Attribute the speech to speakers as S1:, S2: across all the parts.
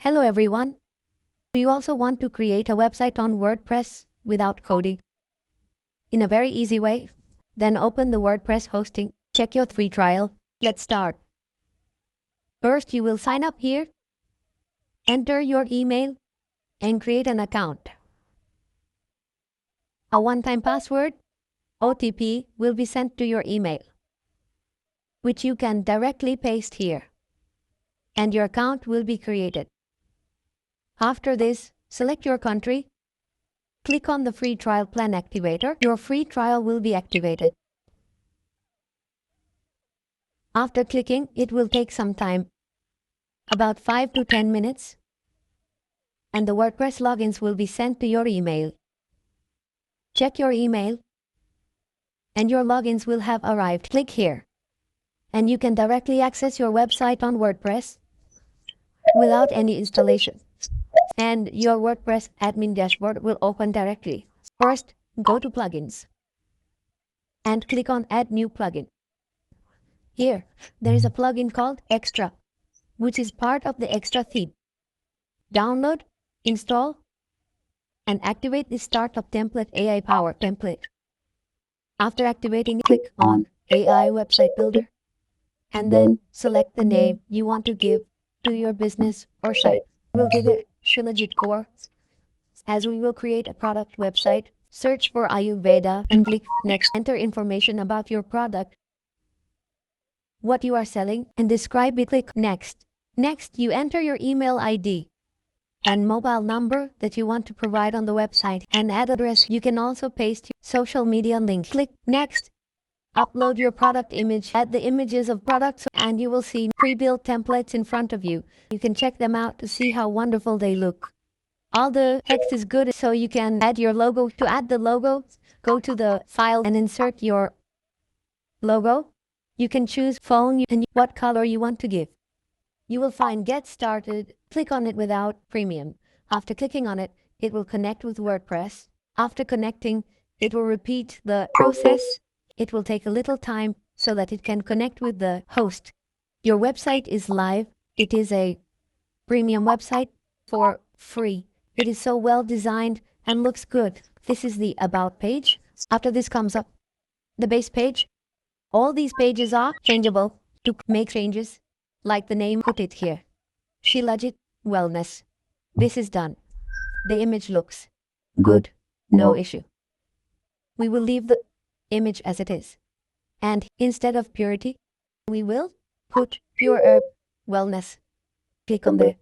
S1: Hello everyone. Do you also want to create a website on WordPress without coding in a very easy way? Then open the WordPress hosting. Check your free trial. Let's start. First, you will sign up here, enter your email, and create an account. A one-time password, OTP, will be sent to your email, which you can directly paste here, and your account will be created. After this, select your country. Click on the free trial plan activator. Your free trial will be activated. After clicking, it will take some time, about 5 to 10 minutes, and the WordPress logins will be sent to your email. Check your email, and your logins will have arrived. Click here, and you can directly access your website on WordPress without any installation. And your WordPress admin dashboard will open directly. First, go to Plugins and click on Add New Plugin. Here, there is a plugin called Extra, which is part of the Extra theme. Download, install, and activate the Startup Template AI Power template. After activating, click on AI Website Builder, and then select the name you want to give to your business or site. We'll give it Shilajit Core. As we will create a product website, search for Ayurveda and click Next. Enter information about your product, what you are selling, and describe it. Click Next. Next, you enter your email ID and mobile number that you want to provide on the website and add address. You can also paste your social media link. Click Next. Upload your product image. Add the images of products and you will see pre-built templates in front of you. You can check them out to see how wonderful they look. All the text is good, so you can add your logo. To add the logo, go to the file and insert your logo. You can choose phone and what color you want to give. You will find Get Started. Click on it without premium. After clicking on it, it will connect with WordPress. After connecting, it will repeat the process. It will take a little time so that it can connect with the host. Your website is live. It is a premium website for free. It is so well designed and looks good. This is the About page. After this comes up the base page. All these pages are changeable. To make changes, like the name, put it here. Shilajit Wellness. This is done. The image looks good. No issue. We will leave the image as it is. And instead of purity, we will put pure herb wellness. Click on the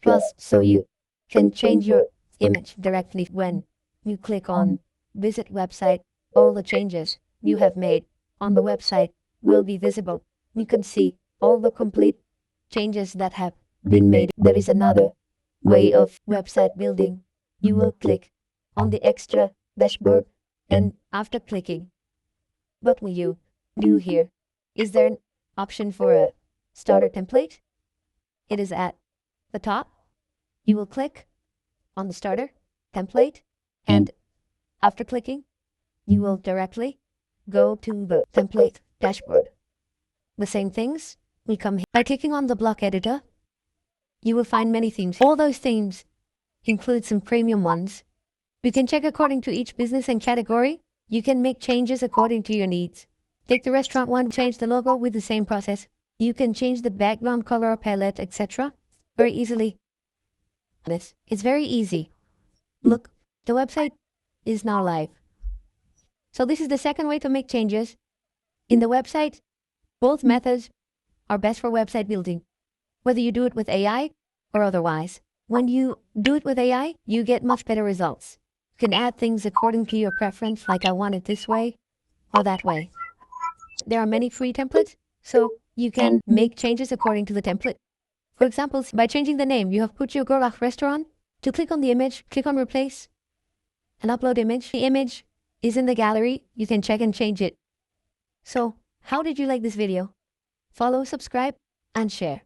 S1: plus so you can change your image directly. When you click on visit website, all the changes you have made on the website will be visible. You can see all the complete changes that have been made. There is another way of website building. You will click on the extra dashboard, and after clicking, what will you do here? Is there an option for a starter template? It is at the top. You will click on the starter template, and after clicking, you will directly go to the template dashboard. The same things will come here. By clicking on the block editor, you will find many themes. All those themes include some premium ones. You can check according to each business and category. You can make changes according to your needs. Take the restaurant one, change the logo with the same process. You can change the background color palette, etc. very easily. This is very easy. Look, the website is now live. So this is the second way to make changes in the website. Both methods are best for website building, whether you do it with AI or otherwise. When you do it with AI, you get much better results. You can add things according to your preference, like I want it this way or that way. There are many free templates, so you can make changes according to the template. For example, by changing the name, you have put your Gorak restaurant. To click on the image, click on replace and upload image. The image is in the gallery. You can check and change it. So, how did you like this video? Follow, subscribe, and share.